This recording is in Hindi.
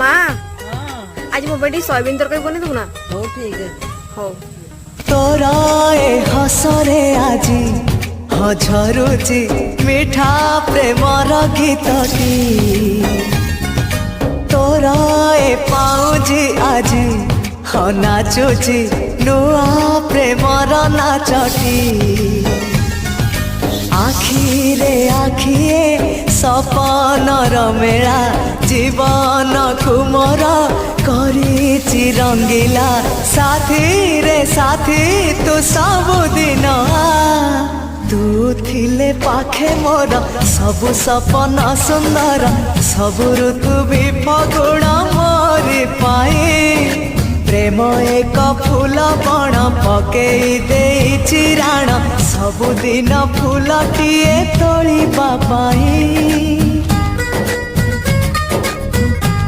माँ आज मो बेटी सोयाबीन तरकारी बनी देबू ना। हो ठीक है। हो तोरा ए हसरे आजी झरुची मिठा प्रेमर गीतटी तोरा ए पाउजी आजी नाचुची नुआ प्रेमर नाचटी आखिरे आखिए सपनर मेला जीवन कुमर करिछि रंगीला साथी रे साथी तू सबुदिन तू थिले पाखे मोर सबु सपन सुंदर सबु ऋतु भी फगुण मोरी पाए प्रेम एक फूल बण पकेई देइछि राण सबुदिन फूलटिए तोलिबा पाई।